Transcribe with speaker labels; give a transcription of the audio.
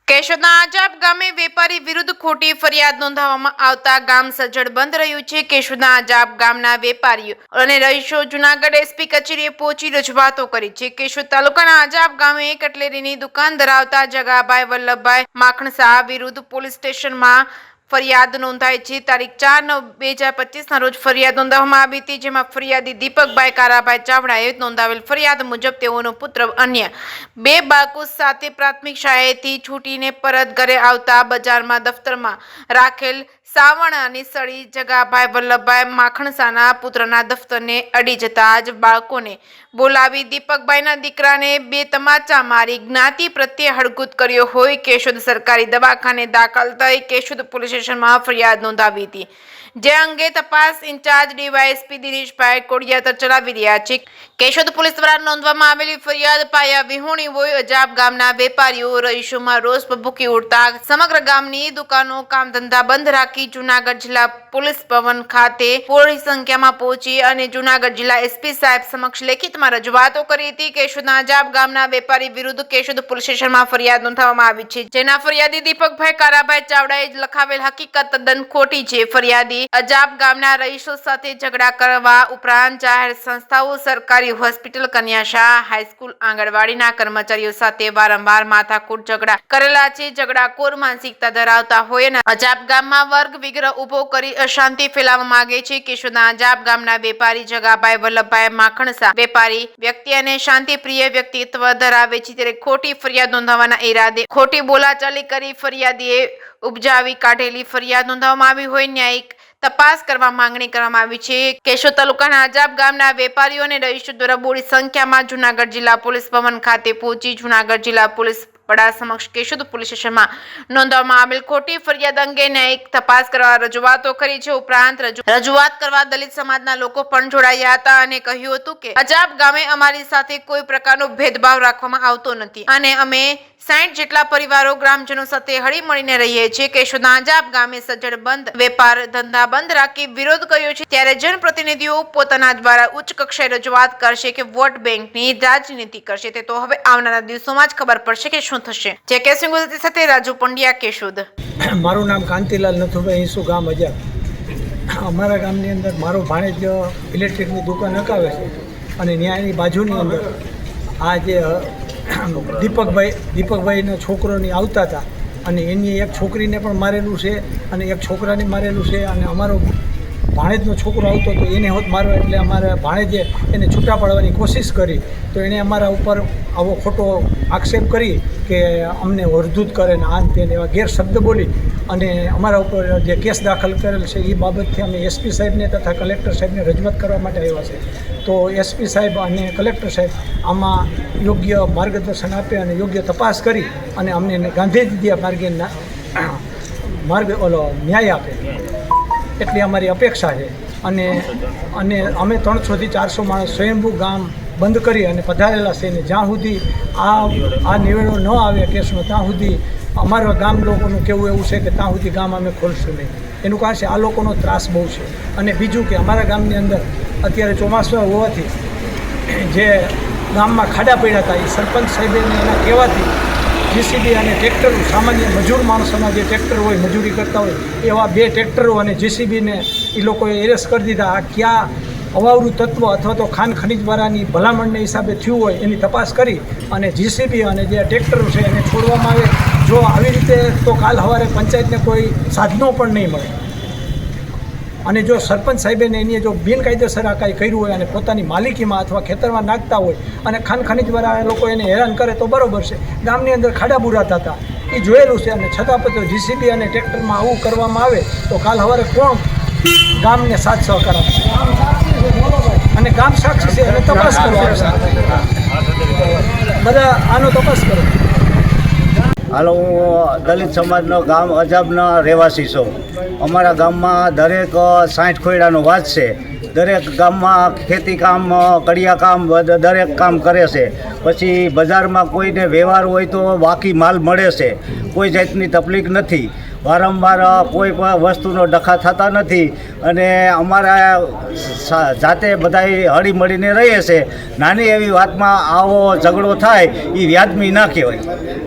Speaker 1: કેશોદના આજાબ ગામે વેપારી વિરુદ્ધ ખોટી ફરિયાદ નોંધાવવામાં આવતા ગામ સજ્જડ બંધ રહ્યું છે। કેશોદના આજાબ ગામના વેપારીઓ અને રહીશો જૂનાગઢ એસપી કચેરીએ પહોંચી રજૂઆતો કરી છે। કેશોદ તાલુકાના આજાબ ગામે કટલેરીની દુકાન ધરાવતા જગાભાઈ વલ્લભભાઈ માખણસાહ વિરુદ્ધ પોલીસ સ્ટેશનમાં ફરિયાદ નોંધાઈ છે। તારીખ 4/9/2025 રોજ ફરિયાદ નોંધાવવામાં આવી હતી, જેમાં ફરિયાદી દીપકભાઈ કારાભાઈ ચાવડાએ નોંધાવેલ ફરિયાદ મુજબ તેઓનો પુત્ર અન્ય 2 બાળકો સાથે પ્રાથમિક શાળાએથી છૂટીને પરત ઘરે આવતા બજારમાં દફતરમાં રાખેલ સાવરણાની સળી જગાભાઈ વલ્લભભાઈ માખણસાના પુત્રના દફતરને અડી જતા જ બાળકોને બોલાવી દીપકભાઈના દીકરાને 2 તમાચા મારી જ્ઞાતિ પ્રત્યે હળગુત કર્યો હોય કેશોદ સરકારી દવાખાને દાખલ થઈ કેશોદ પોલીસ સ્ટેશનમાં ફરિયાદ નોંધાવી હતી, જે અંગે તપાસ ઇન્ચાર્જ ડીવાયએસપી દિનેશભાઈ કોડિયાતર ચલાવી રહ્યા છે। કેશોદ પોલીસ દ્વારા નોંધવામાં આવેલી ફરિયાદ પાયા વિહોણી હોય અજાબ ગામના વેપારીઓ રહીશોમાં રોષ ભભૂકી ઉઠતા સમગ્ર ગામની દુકાનો કામ ધંધા બંધ રાખી જૂનાગઢ જિલ્લા પોલીસ ભવન ખાતે પૂરી સંખ્યામાં પહોંચી અને જૂનાગઢ જિલ્લા એસપી સાહેબ સમક્ષ લેખિતમાં રજૂઆતો કરી હતી। કેશોદના અજાબ ગામના વેપારી વિરુદ્ધ કેશોદ પોલીસ સ્ટેશનમાં ફરિયાદ નોંધાવવામાં આવી છે, જેના ફરિયાદી દીપકભાઈ કારાભાઈ ચાવડાએ લખાવેલ હકીકત તદ્દન ખોટી છે। ફરિયાદી અજાબ ગામના રહીશો સાથે ઝઘડા કરવા ઉપરાંત જાહેર સંસ્થાઓ, સરકારી હોસ્પિટલ, કન્યાશાળા, હાઈસ્કૂલ, આંગણવાડીના કર્મચારીઓ સાથે વારંવાર માથાકૂટ ઝઘડા કરેલા છે। ઝઘડાખોર માનસિકતા ધરાવતા હોય અને અજાબ ગામમાં વર્ગ વિગ્રહ ઉભો કરી અશાંતિ ફેલાવવા માંગે છે। કેશોદના અજાબ ગામના વેપારી જગાભાઈ વલ્લભભાઈ માખણસાહ વેપારી વ્યક્તિ અને શાંતિપ્રિય વ્યક્તિત્વ ધરાવે છે, ત્યારે ખોટી ફરિયાદ નોંધાવવાના ઈરાદે ખોટી બોલાચાલી કરી ફરિયાદીએ ઉપજાવી કાઢેલી ફરિયાદ નોંધાવવામાં આવી હોય ન્યાયિક તપાસ કરવા માંગણી કરવામાં આવી છે। કેશોદ તાલુકાના અજાબ ગામના વેપારીઓ અને રહીશો દ્વારા બોડી સંખ્યામાં જૂનાગઢ જિલ્લા પોલીસ ભવન ખાતે પહોંચી જૂનાગઢ જિલ્લા પોલીસ વડા સમક્ષ કેશોદ પોલીસ સ્ટેશનમાં નોંધવામાં આવેલ ખોટી ફરિયાદ અંગે ન્યાયિક તપાસ કરવા રજૂઆતો કરી છે। ઉપરાંત રજૂઆત કરવા દલિત સમાજના લોકો પણ જોડાયા હતા અને કહ્યું હતું કે અજાબ ગામે અમારી સાથે કોઈ પ્રકારનો ભેદભાવ રાખવામાં આવતો નથી અને અમે 60 જેટલા પરિવારો ગ્રામજનો સાથે હળી મળીને રહીએ છીએ। કેશોદના અજાબ ગામે સજ્જડ બંધ વેપાર ધંધા બંધ રાખી વિરોધ કર્યો છે, ત્યારે જનપ્રતિનિધિઓ પોતાના દ્વારા ઉચ્ચ કક્ષાએ રજૂઆત કરશે કે વોટ બેંકની રાજનીતિ કરશે, તે તો હવે આવનારા દિવસોમાં જ ખબર પડશે કે શું થશે। જે કેસિંગ ગુજરાતી સાથે રાજુ પંડ્યા, કેશોદ।
Speaker 2: મારું નામ કાંતિલાલ નથુભાઈ ઈસુ, ગામ અજાબ। અમારા ગામની અંદર મારો ભાણેજ ઇલેક્ટ્રિકની દુકાન હકાવે છે અને ન્યાયની બાજુની અંદર આ જે દીપકભાઈના છોકરોની આવતા હતા અને એની એક છોકરીને પણ મારેલું છે અને એક છોકરાને મારેલું છે અને અમારો ભાણેજનો છોકરો આવતો હતો એને હોત મારો, એટલે અમારા ભાણેજે એને છૂટા પાડવાની કોશિશ કરી તો એણે અમારા ઉપર આવો ખોટો આક્ષેપ કરી કે અમને વર્ધૂત કરે ને આન તેને એવા ગેરશબ્દ બોલી અને અમારા ઉપર જે કેસ દાખલ કરેલ છે એ બાબતથી અમે એસપી સાહેબને તથા કલેક્ટર સાહેબને રજૂઆત કરવા માટે આવ્યા છે। તો એસપી સાહેબ અને કલેક્ટર સાહેબ આમાં યોગ્ય માર્ગદર્શન આપે અને યોગ્ય તપાસ કરી અને અમને ગાંધીજી માર્ગેના ન્યાય આપે એટલી અમારી અપેક્ષા છે। અને અમે 300 થી 400 માણસ સ્વયંભૂ ગામ બંધ કરી અને પધારેલા છે ને જ્યાં સુધી આ નિવેડો ન આવે કેસનો ત્યાં સુધી અમારા ગામ લોકોનું કહેવું એવું છે કે ત્યાં સુધી ગામ અમે ખોલશું નહીં। એનું કારણ છે આ લોકોનો ત્રાસ બહુ છે અને બીજું કે અમારા ગામની અંદર અત્યારે ચોમાસું હોવાથી જે ગામમાં ખાડા પડ્યા હતા એ સરપંચ સાહેબને એના કહેવાથી જીસીબી અને ટ્રેક્ટરો, સામાન્ય મજૂર માણસોના જે ટ્રેક્ટર હોય મજૂરી કરતા હોય એવા 2 ટ્રેક્ટરો અને જીસીબીને એ લોકોએ એરેસ્ટ કરી દીધા। આ ક્યાં અવાવરું તત્વ અથવા તો ખાન ખનીજવાળાની ભલામણને હિસાબે થયું હોય એની તપાસ કરી અને જીસીબી અને જે ટ્રેક્ટરો છે એને છોડવામાં આવે। જો આવી રીતે તો કાલ સવારે પંચાયતને કોઈ સાધનો પણ નહીં મળે અને જો સરપંચ સાહેબને એની જો બિનકાયદેસર આ કાંઈ કર્યું હોય અને પોતાની માલિકીમાં અથવા ખેતરમાં નાખતા હોય અને ખાન ખનીજવાળા લોકો એને હેરાન કરે તો બરાબર છે। ગામની અંદર ખાડા બુરાતા હતા એ જોયેલું છે અને છતાં પણ જીસીબી અને ટ્રેક્ટરમાં આવું કરવામાં આવે તો કાલ સવારે કોણ ગામને સાથ સહકાર આપશે અને ગામ સાક્ષી છે એને તપાસ કરવા આવશે, બધા આનો તપાસ કરો।
Speaker 3: હાલો, હું દલિત સમાજનો ગામ અજાબના રહેવાસી છું। અમારા ગામમાં દરેક 60 ખોયડાનો વાસ છે। દરેક ગામમાં ખેતી કામ, કડિયા કામ, દરેક કામ કરે છે। પછી બજારમાં કોઈને વ્યવહાર હોય તો બાકી માલ મળે છે, કોઈ જાતની તકલીફ નથી। વારંવાર કોઈ પણ વસ્તુનો ડખા થતા નથી અને અમારા જાતે બધાય હળી મળીને રહીએ છે। નાની એવી વાતમાં આવો ઝઘડો થાય એ વ્યાજબી ના કહેવાય।